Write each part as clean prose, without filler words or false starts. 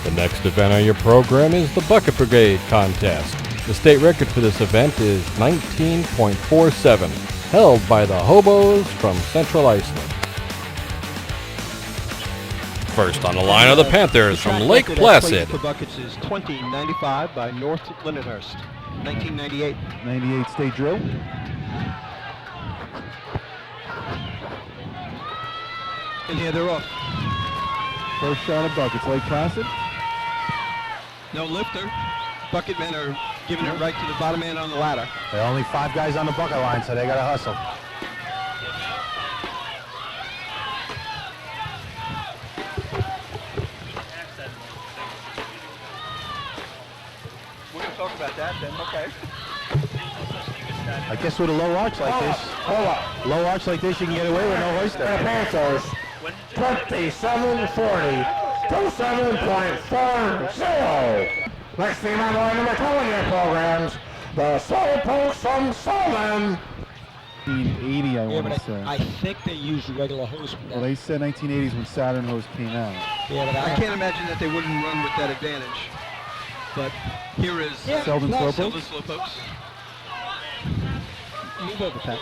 The next event on your program is the Bucket Brigade Contest. The state record for this event is 19.47, held by the Hobos from Central Iceland. First on the line are the Panthers from Lake Placid. For buckets is 2095 by North Lindenhurst, 1998. 98 state drill. And here they're off. First shot of buckets, Lake Placid. No lifter. Bucket men are giving it right to the bottom man on the ladder. There are only 5 guys on the bucket line, so they got to hustle. We're going to talk about that then, okay. I guess with a low arch like this, low arch like this, you can get away with no hoister. Panthers, 2740, 27.40. Next team on line number 2 in your programs, the Slowpokes from Solon. 1980, I want to say. I think they used regular hose. Well, they said 1980s when Saturn hose came out. Yeah, but I can't imagine that they wouldn't run with that advantage. But here is Selden Slowpokes. Slowpokes. Move over, Pat.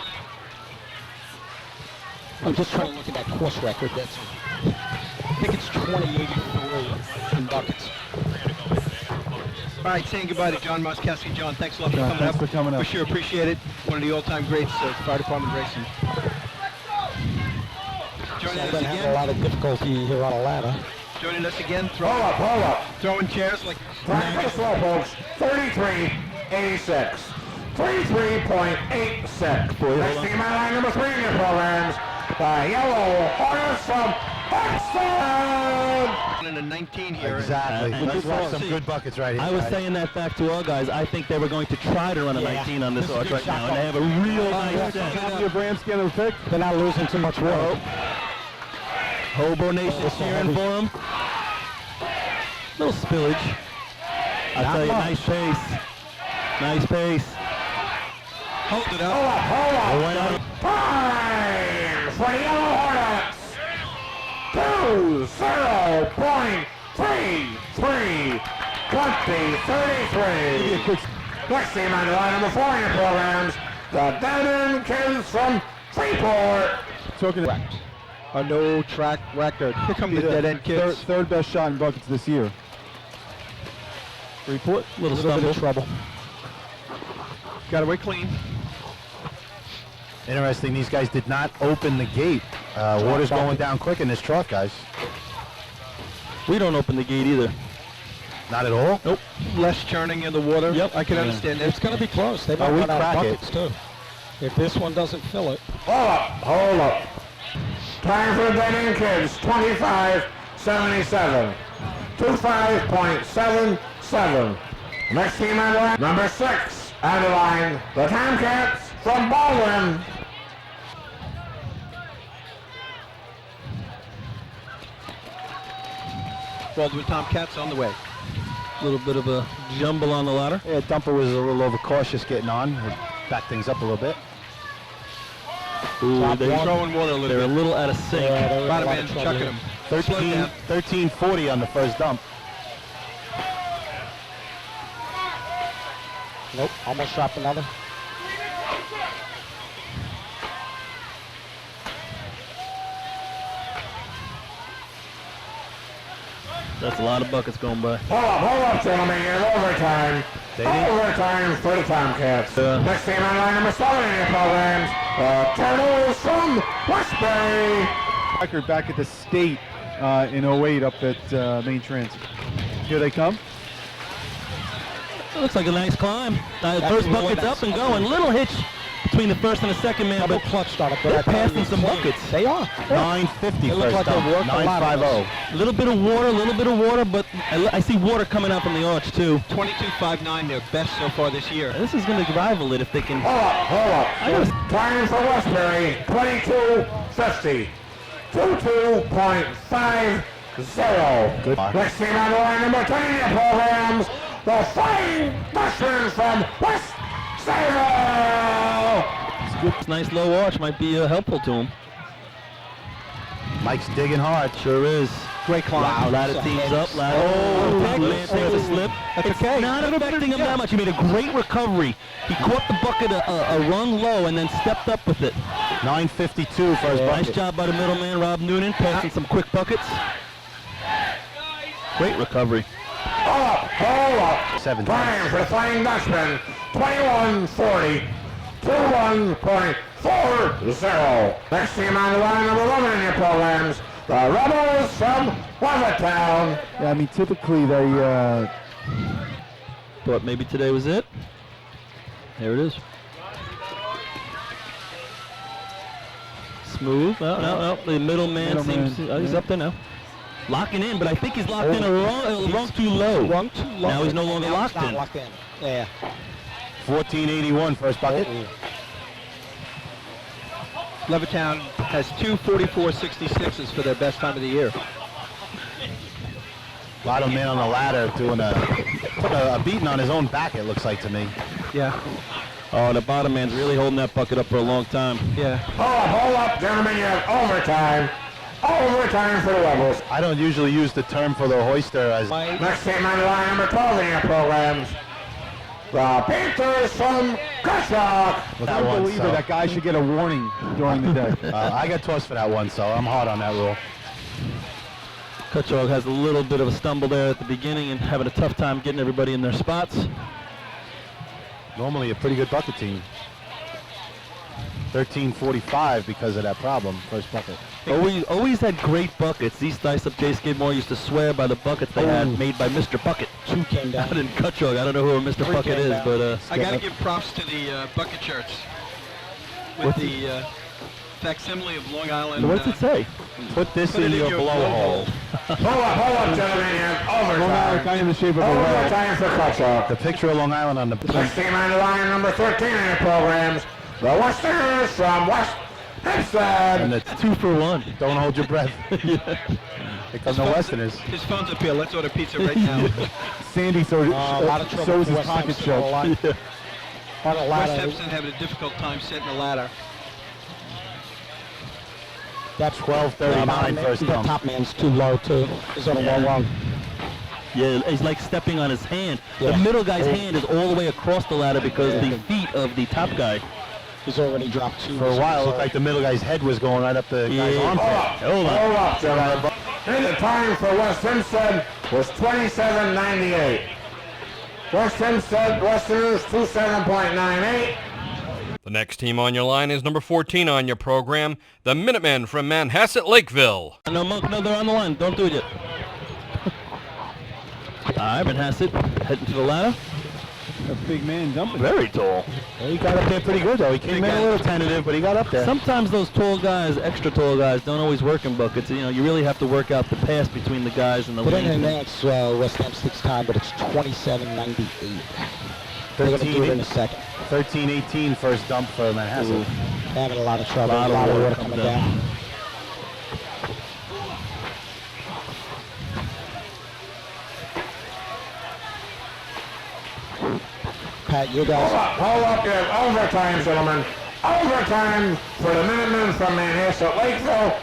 I'm just trying to look at that course record. I think it's 2083 in buckets. All right, saying goodbye to John Moskowski. John, thanks a lot for John, coming thanks up. for coming up. We sure appreciate it. One of the all-time greats of fire department racing. Joining So us I'm having a again. lot of difficulty here on a ladder. Joining us again. Hold up. Throwing chairs like. Time for the Slowpokes, 33.86. 33.86. Next team on line number 3 in your programs, the Yellow Hornets from Buxton. In a 19 here. Exactly. And Let's this watch was- some good buckets right here. I was guys. saying that back to our guys. I think they were going to try to run a 19 on this arch right now, and they have a real nice set. Your Brams get a pick. They're not losing too much water. Hobo Nation cheering for them. Little spillage. I tell you, nice pace. Nice pace. Hold it up. Hold up. They went out. Time for the Yellow Hornets. 20.33. 20.33. Next team on the line number 4 in your programs, the Devon Kids from Freeport. Talking A no track record. Here come the dead end kids. Third best shot in buckets this year. Report. Little A little bit stumble. of trouble. Got away clean. Interesting, these guys did not open the gate. Water's going down quick in this trough, guys. We don't open the gate either. Not at all? Nope. Less churning in the water. Yep. I can understand that. It's going to be close. They might we run out of crack it. buckets, too. If this one doesn't fill it. Hold up. Time for the Dead End Kids, 25.77. 25.77. Next team on the line, number 6 on the line, the Tomcats from Baldwin. Baldwin Tomcats on the way. A little bit of a jumble on the ladder. Yeah, Dumper was a little overcautious getting on. We'll back things up a little bit. Ooh, They're throwing water a little they're a bit. little out of sync. Bottom man chucking them. 1340 on the first dump. Nope. Almost dropped another. That's a lot of buckets going by. Hold up, gentlemen, you're in overtime. Overtime for the Tomcats. Next team on line number 7 in your programs, the Turtles from Westbury. Record back at the state in 08 up at Main Transit. Here they come. It looks like a nice climb. First bucket's up and going. Little hitch between the first and the second man, Double but clutch started. they're passing some buckets. They are. 950 It looks first like dump. they worked a lot on 950. A little bit of water, but I see water coming out from the arch too. 22.59, their best so far this year. This is going to rival it if they can. Hold up. Time for Westbury, 22.50. 22.50. Good. Next team on the line, number 10 in your programs, the Flying Dutchman from West Sayreville. This nice low arch might be helpful to him. Mike's digging hard. Sure is. Great climb. Wow, ladder teams up. Ladder. Oh, man takes a slip. That's It's okay. not affecting him that much. He made a great recovery. He caught the bucket a rung low and then stepped up with it. 9:52 for his bucket. Nice job by the middleman, Rob Noonan, passing some quick buckets. Great recovery. Hold up. 17. Time for the Flying Dutchman. 21-40. 21.40. Next team on the line, number 11 in your programs. The Rebels from Watertown. Yeah, I mean, typically they, Thought maybe today was it. There it is. Smooth. No. The middleman seems. He's up there now. Locking in, but I think he's locked in a rung too low. Rung too low. Now he's no longer Now locked he's not in. locked in. Yeah. 1481 first bucket. Levittown has two 44.66s for their best time of the year. A lot of men on the ladder doing putting a beating on his own back, it looks like to me. Yeah. Oh, the bottom man's really holding that bucket up for a long time. Yeah. Hold up, gentlemen. You have overtime. Overtime for the Rebels. I don't usually use the term for the hoister as Next team on the line, number 12 in your programs. The Panthers from Cutchogue. with that one. unbelievable. So, That guy should get a warning during the day. I got tossed for that one, so I'm hard on that rule. Cutchogue has a little bit of a stumble there at the beginning and having a tough time getting everybody in their spots. Normally a pretty good bucket team. 13:45 because of that problem, first bucket. Always had great buckets. East Islip J. Skidmore used to swear by the buckets they had made by Mr. Bucket. Two came down. Out in Cutchogue. I don't know who Mr. Three Bucket came is, down. but I got to give props to the bucket shirts with the facsimile of Long Island. what's it say? Put this Put in it in your your blowhole. Hold up, gentlemen. You have Long Island overtime. kind of in the shape of a whale. Overtime for Cutchogue. The picture of Long Island on the Next team on the line, number 13 in your programs. The Westerners from West Hempstead. and the 2 for 1. don't hold your breath. Here come the Westerners. His phone's up here. Let's order pizza right now. Sandy A lot of trouble shows for his West pocket Hempstead. show. A lot of West ladder. Hempstead having a difficult time setting the ladder. That's 12:39 first The dump. top man's too low too. He's on a low rung. Yeah, he's like stepping on his hand. The Yeah. middle guy's hand is all the way across the ladder because the feet of the top guy. He's already dropped 2. For a while, it looked like the middle guy's head was going right up the guy's Yeah. armpit. Hold on. Hold up, gentlemen. And the time for West Hempstead was 27.98. West Hempstead Westerners 27.98. The next team on your line is number 14 on your program, the Minutemen from Manhasset Lakeville. No, Monk, no, they're on the line. Don't do it yet. Ivan Hassett heading to the ladder. A big man dumping. Very tall. He got up there pretty good, though. He came in a little tentative, but he got up there. Sometimes those tall guys, extra tall guys, don't always work in buckets. You know, you really have to work out the pass between the guys and the Put in lane. and that's West Hempstead's time, but it's 27.98. They're going to do it in a second. 13:18 first dump for Manhasset. Having a lot of trouble. Lot A of lot of water water coming coming down. Pat, you guys. Hold up, you have overtime, gentlemen. Overtime for the Minutemen from Manhasset Lakeville.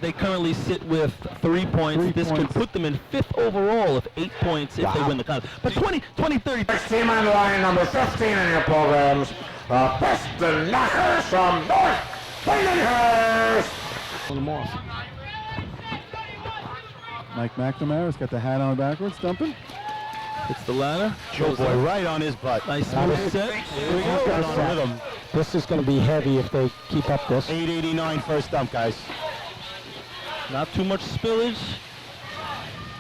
They currently sit with 3 points. 3 This could points. put them in 5th overall of 8 points if they win the contest. But 20-30. Next team on the line, number 15 in your programs. The Preston Knockers from North Lindenhurst. Mike McNamara's got the hat on backwards, dumping. It's the ladder. Joe Boy right on his butt. Nice smooth set. Here we go. Got on rhythm. This is going to be heavy if they keep up this. 8:89 first dump, guys. Not too much spillage.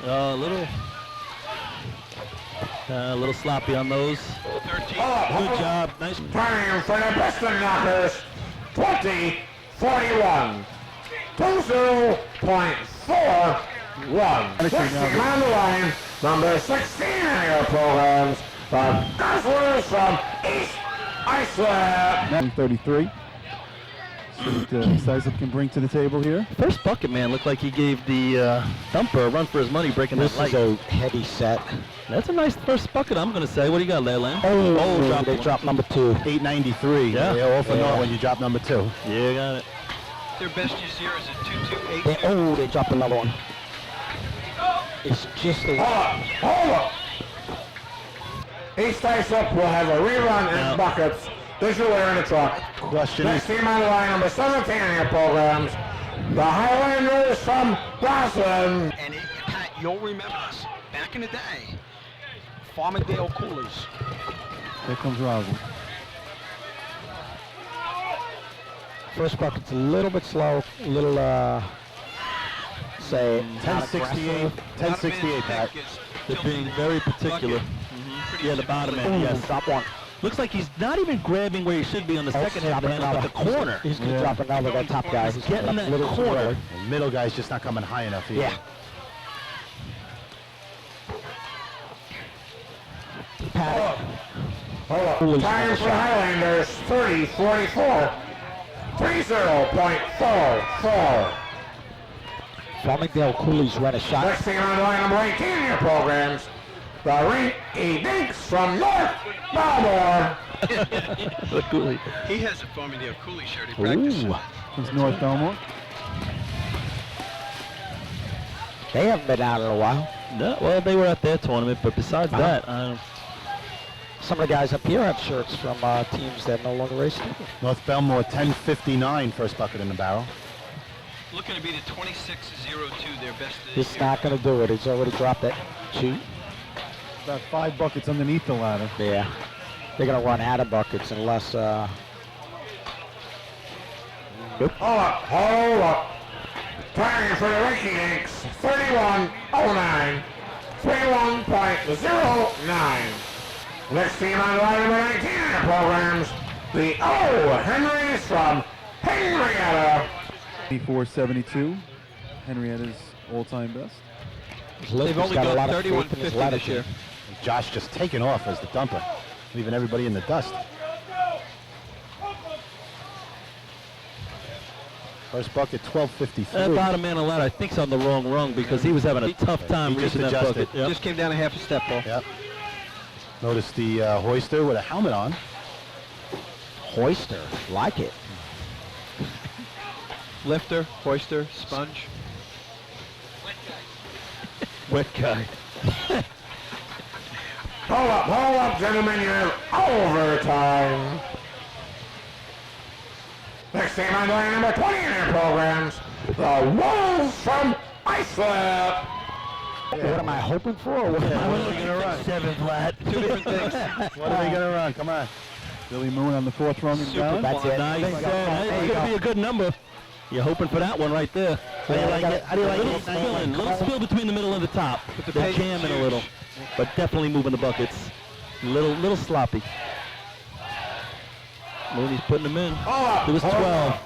A little sloppy on those. 13. Good job. Nice. Time for the Preston Knockers. 20-41. 20.41. Next team on the line, number 16 in your programs. The Guzzlers from East Islip. 9:33. See what Islip can bring to the table here. First bucket man looked like he gave the thumper a run for his money breaking This that is light. a heavy set. That's a nice first bucket, I'm going to say. What do you got, Leyland? Oh, they dropped number 2. 893. Yeah. They're all for naught when you drop number 2. Yeah, got it. Their best year is a 2.28. They dropped another one. is just a... Hold up! East Islip will have a rerun in buckets. Visual air in the truck. Question Next is, team on the line, number 17 in your programs. The Highlanders from Roslyn. And Pat, you'll remember this. Back in the day, Farmingdale Coolies. Here comes Roslyn. First bucket's a little bit slow, a little, say, 1068, 1068, Pat. They're being very particular. Yeah, the bottom end, yes. Drop one. Looks like he's not even grabbing where he should be on the second half, but the corner. He's going to drop another, that top guy. He's getting that corner. The middle guy's just not coming high enough either. Yeah. Pat. Time for Highlanders, 30-44. 30.44. Farmingdale Coolies ran a shot. Next team on the line, number 18 in your programs. The Rinky Dinks from North Baltimore. He has a Farmingdale Coolie shirt. He practices. Comes North Belmore. They haven't been out in a while. No, well, they were at their tournament, but besides that, Some of the guys up here have shirts from teams that no longer race. North Belmore, 1059, first bucket in the barrel. Looking to be the 26-02, their best of the He's year. not going to do it. He's already dropped it. Shoot. About 5 buckets underneath the ladder. Yeah. They're going to run out of buckets unless... Hold up. Time for the Rinky Dinks, 31.09. 31.09. Next team on the line, number 19 in the programs. The Henrys from Henrietta. 24-72. Henrietta's all-time best. They've only got a lot gone of faith in his 31-50 ladder this year. Josh just taking off as the dumper, leaving everybody in the dust. First bucket, 12:53. that bottom man on the ladder, I think, is on the wrong rung because he was having a tough time He just reaching that adjusted. bucket. Yep. Just came down a half a step, Paul. Yep. Notice the hoister with a helmet on. Hoister. Like it. Lifter, hoister, sponge. Wet guy. Hold up, gentlemen, you're overtime. Next team on the line, number 20 in your programs. The Wolves from Iceland. What am I hoping for? Or what am I What are they gonna run? 7 flat. Two different things. What are they gonna run? Come on. Billy Moon on the 4th rung and Super down. That's it. Nice. Bingo. That's There you going to go. be a good number. You're hoping for that one right there. How do you like it? How do you like Little it? spilling, little spill between the middle and the top. the They're pace jamming a huge. little, but definitely moving the buckets. Little sloppy. Mooney's putting them in. Hold It was up.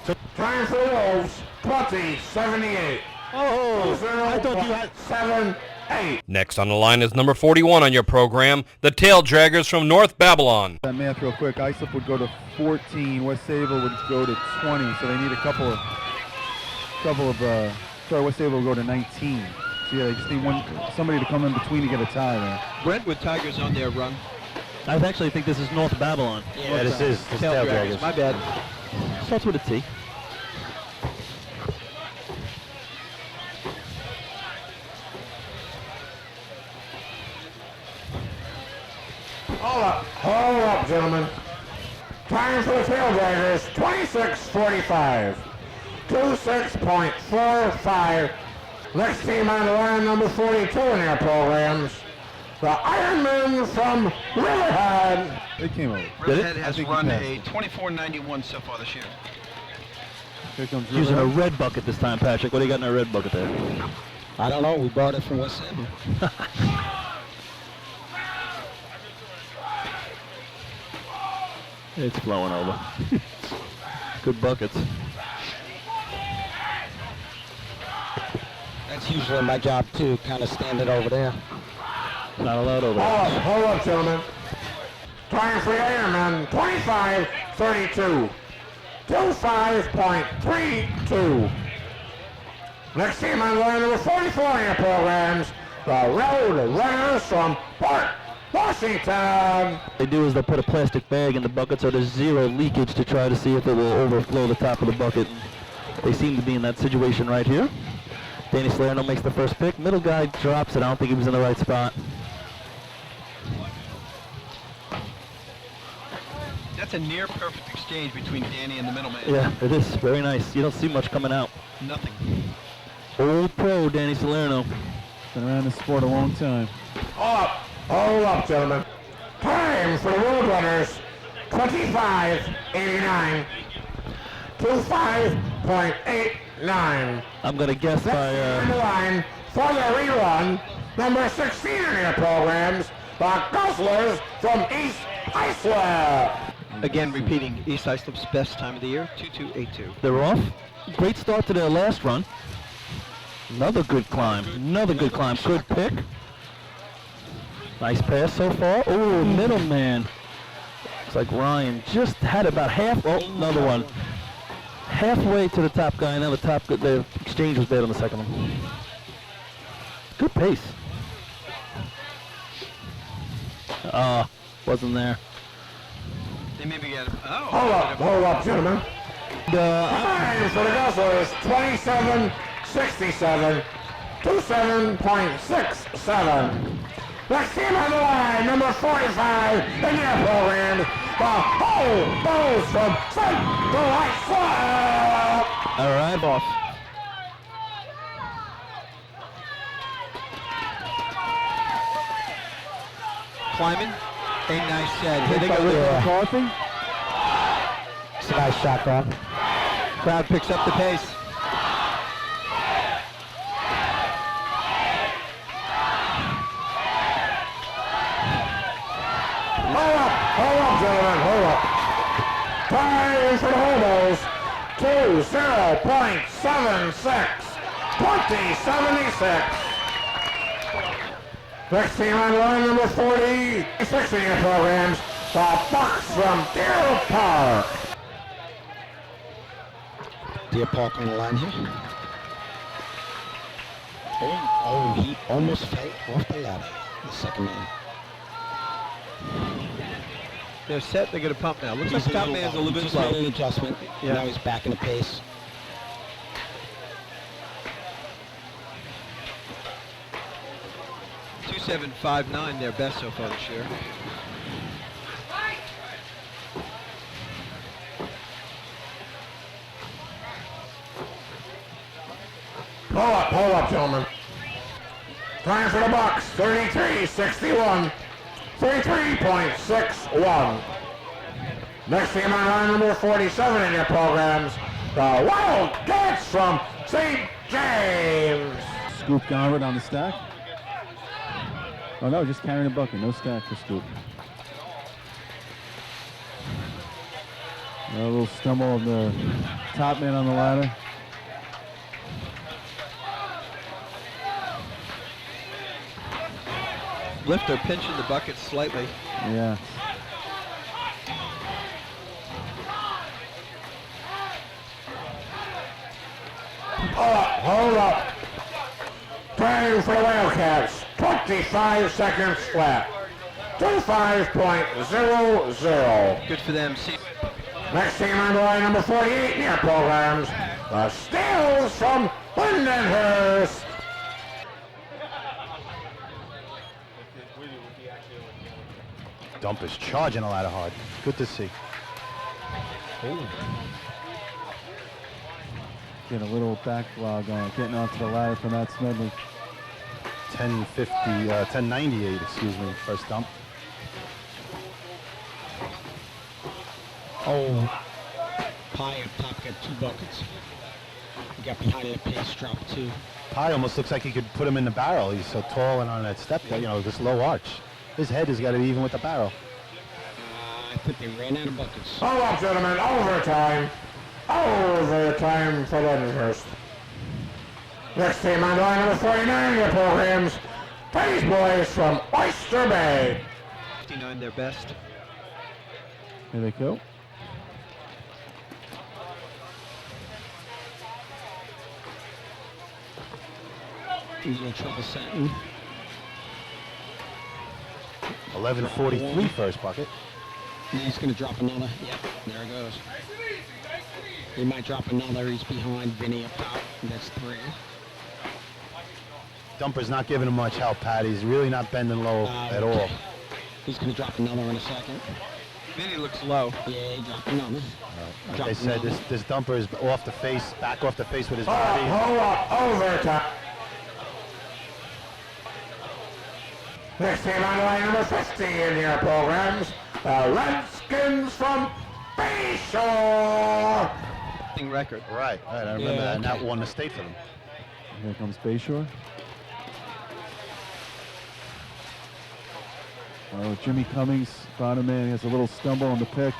12. Time for the Wolves, 20-78. Oh, I thought you had... 7-8. Next on the line is number 41 on your program, the Tail Draggers from North Babylon. That math real quick. Islip would go to 14. West Sable would go to 20. So they need a couple of West Sable will go to 19. So yeah, they just need somebody to come in between to get a tie there. Brentwood Tigers on their run. I actually think this is North Babylon. Yeah, this is the Tail Tail Draggers. Draggers. My bad. Starts with a T. Hold up, gentlemen. Time for the Tail Draggers, 26-45. 26.45. Next team on the line, number 42 in their programs. The Ironmen from Riverhead. They came over. Riverhead has think he run passed a it. 24.91 so far this year. Here comes Using a Riverhead. red bucket this time, Patrick. What do you got in a red bucket there? I don't know. We bought it from West End. It's flowing over. Good buckets. That's usually my job, too. Kind of stand it over there. Not allowed over there. Hold up, gentlemen. Time for the Ironmen, 25-32. 25.32. Next team on the line, number 44 in your programs, the Road Runners from Port Washington. What they do is they'll put a plastic bag in the bucket so there's zero leakage to try to see if it will overflow the top of the bucket. They seem to be in that situation right here. Danny Salerno makes the first pick. Middle guy drops it. I don't think he was in the right spot. That's a near perfect exchange between Danny and the middleman. Yeah, it is. Very nice. You don't see much coming out. Nothing. Old pro, Danny Salerno. Been around the sport a long time. Hold up, gentlemen. Time for the Roadrunners. 25.89 to 5.89. I'm going to guess On the by... line for the rerun, number 16 in your programs, the Guzzlers from East Islip. Again, repeating, East Islip's best time of the year, 2282. They're off. Great start to their last run. Another good climb. Another good climb. Good pick. Nice pass so far. Oh, middleman. Looks like Ryan just had about half. Oh, another one. Halfway to the top guy. Now the exchange was bad on the second one. Good pace. Wasn't there. They maybe got him. Oh. Hold up, gentlemen. Time for the Guzzlers, 27.67 to 7.67. Next team on the line, number 45 in your program, the Hobos from Central Islip. All right, boss. Climbing. A nice set. Here they go. McCarthy? It's a nice shot, though. Crowd picks up the pace. Hold up, gentlemen, hold up. Time for the Hobos to 0.76, 2076. Next team on line, number 46 in your programs, the Bucks from Deer Park. Deer Park on the line here. Oh, he almost fell off the ladder, the second man. They're set, they're going to pump now. Looks like top man's a little bit Just slow. made an adjustment. Yeah. Now he's back in the pace. .2759, their best so far this year. Hold up, gentlemen. Time for the Bucks, 33.61, 33.61. Next team on line, number 47 in your programs, the Wildcats from St. James. Scoop Garrett on the stack. Oh no, just carrying a bucket. No stack for Scoop. A little stumble of the top man on the ladder. Lifter pinching the bucket slightly. Yeah. Hold up. Time for the Wildcats. 25 seconds flat. 25.00. Good for them. See, Next team on the line, number 48 in your programs, the Steels from Lindenhurst. Dump is charging a ladder hard. Good to see. Getting a little backlog on it, getting onto the ladder from Matt Smedley. 1098, excuse me, first dump. Oh, Pie up top got 2 buckets. He got behind the pace, dropped 2. Pie almost looks like he could put him in the barrel. He's so tall and on that step, you know, this low arch. His head has got to be even with the barrel. I think they ran out of buckets. Hold up, gentlemen, overtime. Overtime for Lindenhurst. Next team on the line, number 49 in your programs, these boys from Oyster Bay. 59, their best. Here they go. He's in trouble setting. 1143 first bucket. And he's going to drop another. Yep, there it goes. He might drop another. He's behind Vinny up top. And that's 3. Dumper's not giving him much help, Pat. He's really not bending low at all. He's going to drop another in a second. Vinny looks low. Yeah, he dropped another. Like I said, this Dumper is off the face, back off the face with his Hold body. up, overtime. Next team on line number 50 in your programs, the Redskins from Bayshore. Record. Right, I remember that, and that won the state for them. Here comes Bayshore. Oh, Jimmy Cummings, bottom man, he has a little stumble on the pick.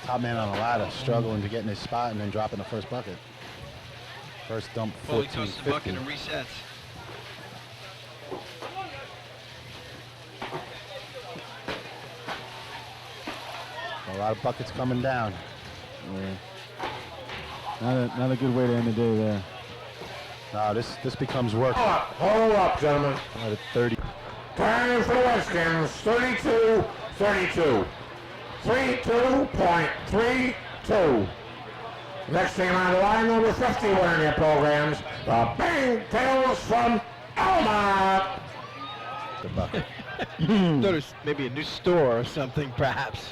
Top man on the ladder, struggling to get in his spot and then dropping the first bucket. First dump, Foley 14, tosses the bucket 50. and resets. A lot of buckets coming down. Yeah. Not a good way to end the day there. No, this becomes work. Hold up, gentlemen. At 30. Time for the Redskins, 32-32. 32.32. Next team on the line, number 51 in your programs, the Bangtails from Alma. The bucket. Notice maybe a new store or something, perhaps.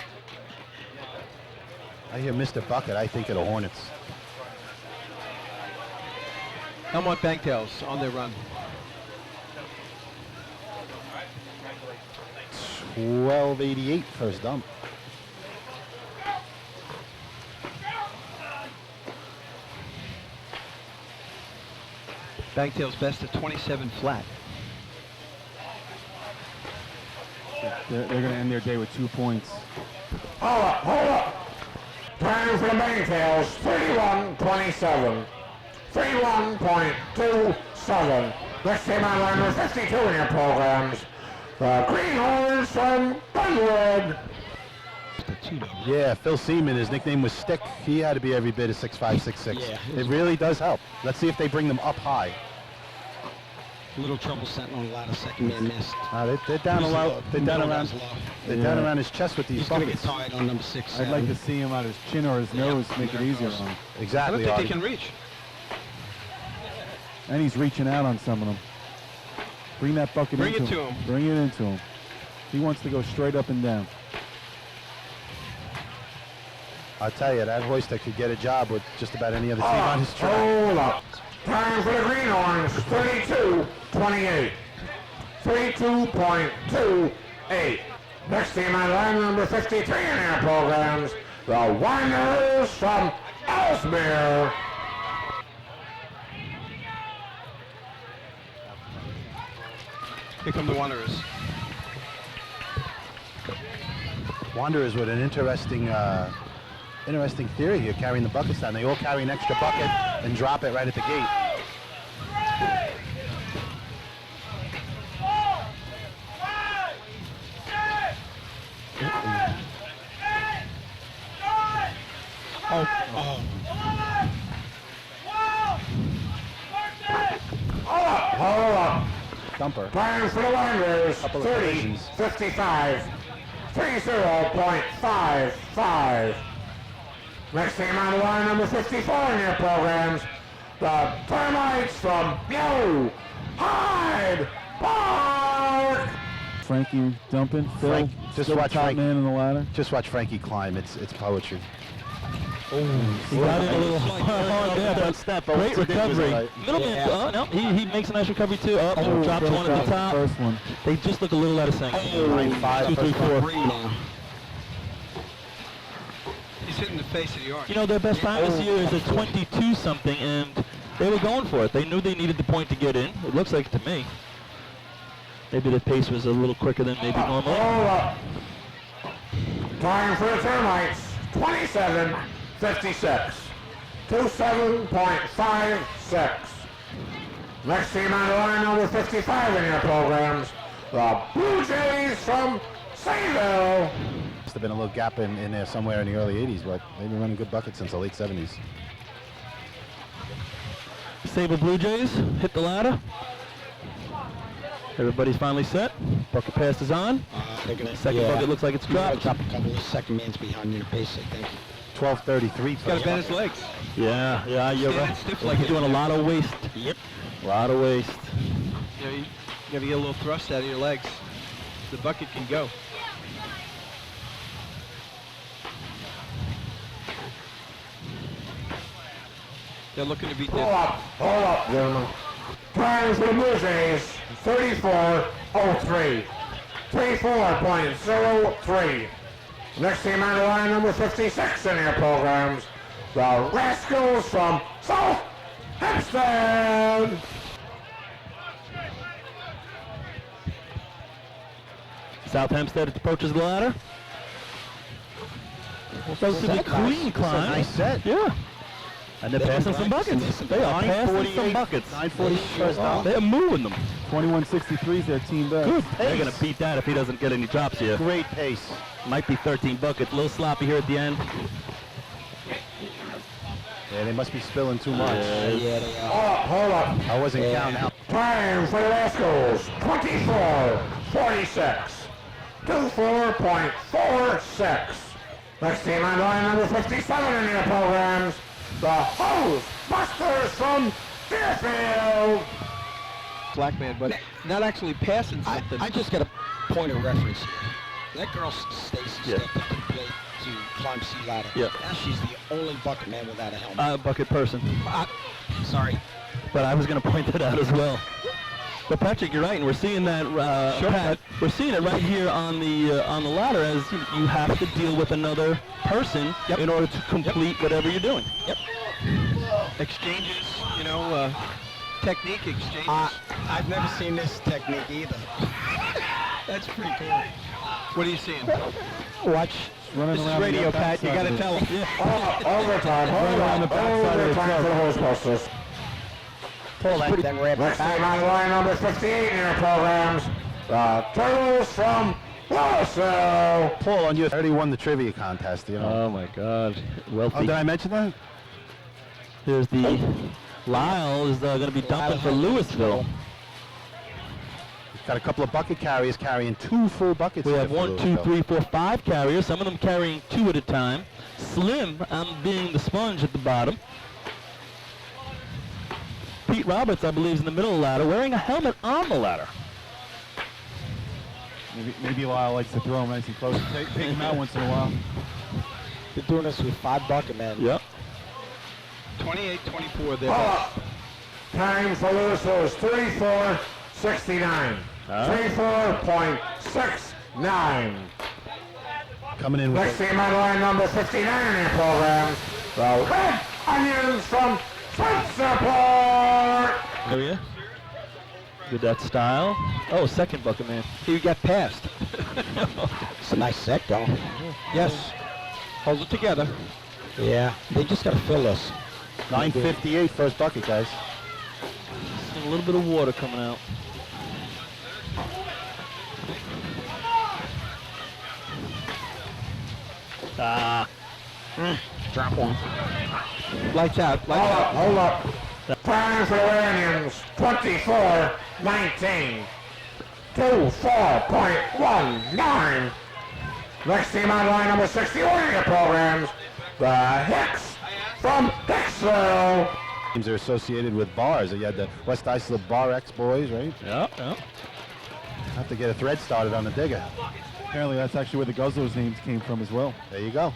I hear Mr. Bucket, I think of the Hornets. Elmont Bangtails on their run. 1288 first dump. Bangtails best at 27 flat. They're going to end their day with 2 points. Hold up. Time for the Bangtails, 31-27. 31.27. Next team on line number 52 in your programs, the Greenhorns from Glenwood. Yeah, Phil Seaman, his nickname was Stick. He had to be every bit of 6'5", 6'6". Yeah. It really does help. Let's see if they bring them up high. Little trouble setting on a lot of second man missed. They're down a lot. They're down around. They're down around his chest with these He's going to get buckets. tired on number 6. I'd like to see him on his chin or his nose, make it easier on him. I don't Exactly. think they Artie. can reach. And he's reaching out on some of them. Bring that bucket Bring into it to him. him. Bring it into him. He wants to go straight up and down. I'll tell you, that hoister could get a job with just about any other team on his track. Hold up. Time for the Greenhorns, 32-28. 32.28. Next team on line number 53 in our programs, the Wanderers from Ellesmere. Here come the Wanderers. Wanderers with an interesting theory here, carrying the buckets down. They all carry an extra bucket and drop it right at the gate. Hold up. Dumper. Time for the Wanderers, Couple of 30, collisions. 55, 30.55. Next team on the line, number 54 in your programs, the Termites from Hyde Park. Frankie dumping. Phil, Frank, just still watch top Frank. man in the ladder. Just watch Frankie climb. It's poetry. He got in a little hard there, but great recovery. Middleman, no, he makes a nice recovery too. Dropped one at the top. First one. They just look a little out of sync. 9-5, 2, 3, first one. 4. now. He's hitting the face of the arc. You know, their best time this year is a 22-something, and they were going for it. They knew they needed the point to get in. It looks like it to me. Maybe the pace was a little quicker than maybe normal. Hold up. Time for the Termites, 27-56. 27.56. Next team on the line, number 55 in your programs, the Blue Jays from Sayville. Must have been a little gap in there somewhere in the early 80s, but they've been running good buckets since the late 70s. Sable Blue Jays hit the ladder. Everybody's finally set. Bucket pass is on. They're going to Second bucket looks like it's dropped. drop a couple of second mans behind in the pace, I think. 12:33. He's got to bend his legs. Yeah, you're Stand right. stiff Like he's doing a lot of waste. Yep. A lot of waste. You know, you got to get a little thrust out of your legs. The bucket can go. They're looking to beat Hold their... up, gentlemen. Time for the Blue Jays, 34.03. 34.03. Next team on the line, number 56 in your programs, the Rascals from South Hempstead. South Hempstead approaches the ladder. Relatively clean climb. Nice set. Yeah. And they're passing some buckets. They are passing some buckets. 9:40 first down. They're moving them. 2163 is their team best. Good. They're going to beat that if he doesn't get any drops here. Great pace. Might be 13 buckets. A little sloppy here at the end. Yeah, they must be spilling too much. Yeah, they are. Hold up. I wasn't counting out. Time for the Rascals, 24.46. 24.46. Next team on line, number 57 in your programs, the Hose Busters from Deerfield. Black man, but not actually passing something. I just got a point of reference here. That girl Stacy Yeah. stepped up to the plate to climb C ladder. Yeah. Now she's the only bucket man without a helmet. Bucket person. Sorry. But I was going to point that out as well. But Patrick, you're right, and we're seeing that. Pat, we're seeing it right here on the ladder, as you have to deal with another person in order to complete whatever you're doing. Yep. Exchanges, you know, technique exchanges. I've never seen this technique either. That's pretty cool. What are you seeing? Watch. Running This is around the radio, back Pat. You side got of to the- tell them. Overtime, around the back side of the overtime for the Hose Busters. Pull that red Next team on line, number 58 in your programs, the Turtles from Louisville. Paul, on you already won the trivia contest, you know. Oh my God, Oh, wealthy. did I mention that? Here's the Lyle is going to be dumping for Louisville. Got a couple of bucket carriers carrying 2 full buckets. We here have for 1, 2, Louisville. 3, 4, 5 carriers. Some of them carrying 2 at a time. Slim, being the sponge at the bottom. Pete Roberts, I believe, is in the middle of the ladder, wearing a helmet on the ladder. Maybe Lyle likes to throw him nice and close. Take him out once in a while. They're doing this with 5 bucket men. Yep. 28-24 there. Time for Louisville is 34.69. 34.69. Coming in Next with team on line, number 59 in your programs, the Red Onions from Spencerport. There we go. With that style. Oh, second bucket man. He got passed. It's a nice set, though. Yes. Hold it together. Yeah. They just got to fill this. 9:58 first bucket, guys. A little bit of water coming out. Drop one. Lights out. Lights out. Hold up. Time for the Red Onions, 24.19. 24.19. Next team on line, number 61 in your programs, the Hicks from Hicksville. Teams are associated with bars. You had the West Islip Bar X boys, right? Yep, yep. Have to get a thread started on the digger. Apparently that's actually where the Guzzlers names came from as well. There you go.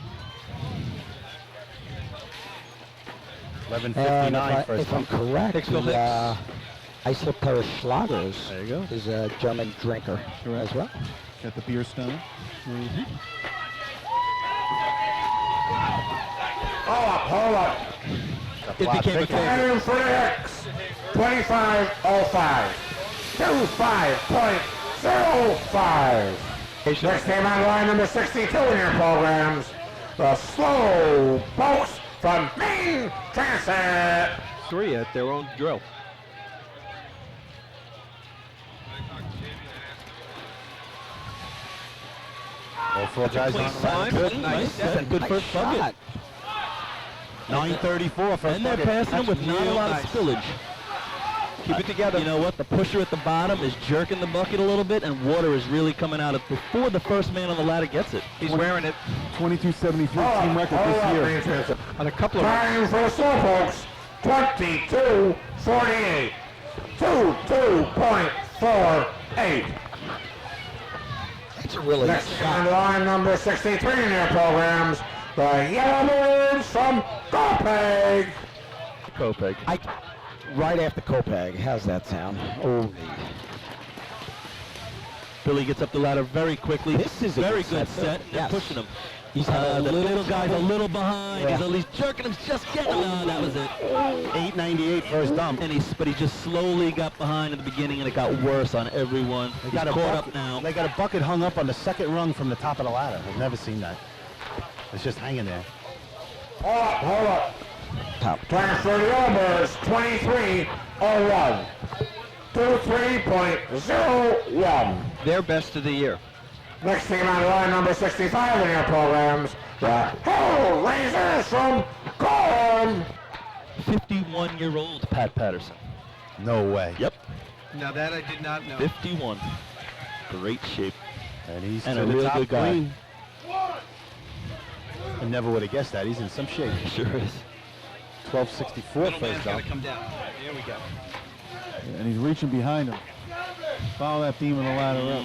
And 11:59 first if I'm bucket. correct, Hicksville the Islip Parish Schlagers There you go. is a German drinker as well. Got the beer stone. Hold up. It became a favorite. Time for the Hicks, 25.05. 25.05. Next team on line, number 62 in your programs, the Slow Pokes from Main Transit. 3 at their own drill. All 4 guys on the Clean line. time. Good. Nice set. Good first bucket. 9:34 first And they're bucket. passing them with not a real lot nice. of spillage. Keep it together. You know what? The pusher at the bottom is jerking the bucket a little bit, and water is really coming out of before the first man on the ladder gets it. He's wearing it 2273 team record this year. Main Transit. on a couple of... Time for the Slow Pokes, 22.48. 22.48. That's a really Next good on shot. the line, number 63 in their programs, the Yellowbirds from Copiague. Kopeg. Right after Copag. How's that sound? Oh, Billy gets up the ladder very quickly. This is a very good good set, set. too. They're Yes. pushing him. he's had The little guy's a little behind. Yeah. He's at least jerking him, just getting him. Oh, that was it. 898 first dump. But he just slowly got behind in the beginning, and it got worse on everyone. He's got a caught bucket- up now. They got a bucket hung up on the second rung from the top of the ladder. I've never seen that. It's just hanging there. Hold up. top. Time for the Yellowbirds, 23.01. 23.01. Their best of the year. Next team on the line, number 65 in their programs, the Hellraisers from Gorham. 51-year-old Pat Patterson. No way. Yep, Now that I did not know. 51. Great shape. And he's And to a the real top good guy. green. I never would have guessed that. He's in some shape. Sure is. 1264 Middle man's first got dump. to come down. There we go. And he's reaching behind him. Follow that beam of the ladder up.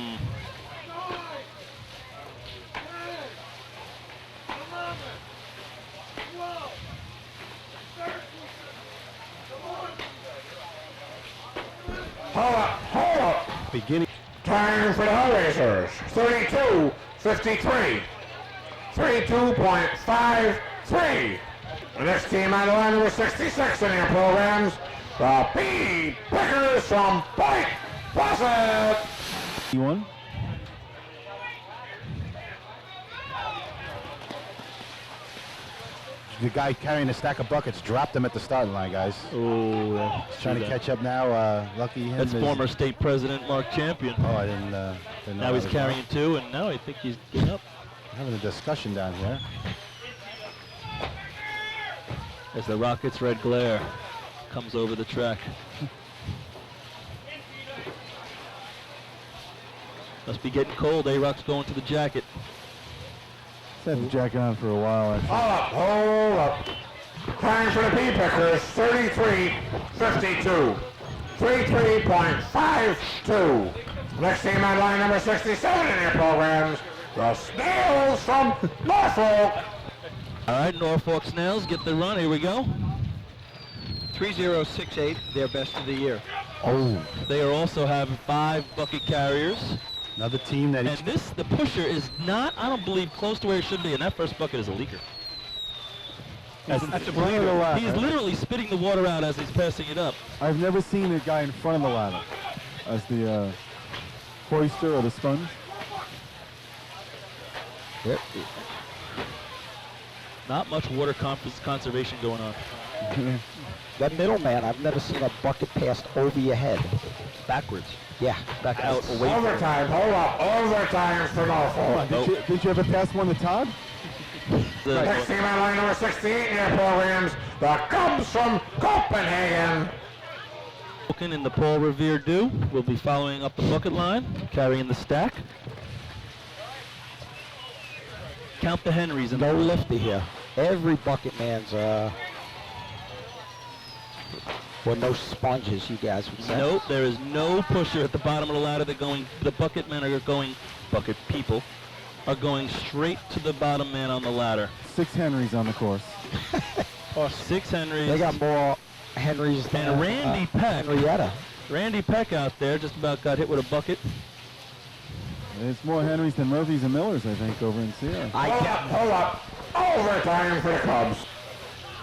Hold up. Beginning. Time for the Hellraisers, 32.53. 32.53. The next team on the line, number 66 in their programs, the Bee Pickers from Point Pleasant. One. The guy carrying a stack of buckets dropped him at the starting line, guys. Oh, He's trying to catch up now. Lucky him. That's is- former state president Mark Champion. Oh, I didn't know Now he's that was carrying two, and now I think he's getting up. having a discussion down here. As the Rockets' red glare comes over the track. Must be getting cold. A-Rock's going to the jacket. He's had the jacket on for a while, actually. Hold up. Time for the Bee Pickers, 33.52. 33.52. Next team on line, number 67 in their programs, the Snails from Norfolk. All right, Norfolk Snails get the run. Here we go. 3068, their best of the year. Oh, They are also having 5 bucket carriers. another team that And the pusher is not, I don't believe, close to where it should be, and that first bucket is a leaker. That's a Front of the bleeder. ladder. He's literally spitting the water out as he's passing it up. I've never seen a guy in front of the ladder as the hoister or the sponge. Not much water conservation going on. That middleman, I've never seen a bucket passed over your head. Backwards. Yeah. Back out away from Overtime, hold up. Overtime for Norfolk. Did you ever pass one to Todd? Next team on line, number 68 in their programs, the Cubs from Copenhagen. Wilkin and the Paul Revere do will be following up the bucket line, carrying the stack. Count the Henrys and No lifter here. Every bucket man's, well, no sponges, you guys would say. Nope, there is no pusher at the bottom of the ladder. The bucket men are going, bucket people are going straight to the bottom man on the ladder. 6 Henrys on the course. 6 Henrys. They got more Henrys than And Randy Peck. Henrietta. Randy Peck out there just about got hit with a bucket. It's more Henrys than Murphys and Millers, I think, over in Sierra. Hold up. Overtime for the Cubs.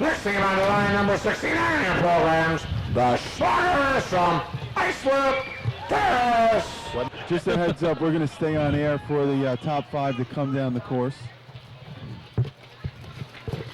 Next team on the line, number 69 in their programs, the Sluggers from Islip Terrace. Just a heads up, we're going to stay on air for the top 5 to come down the course.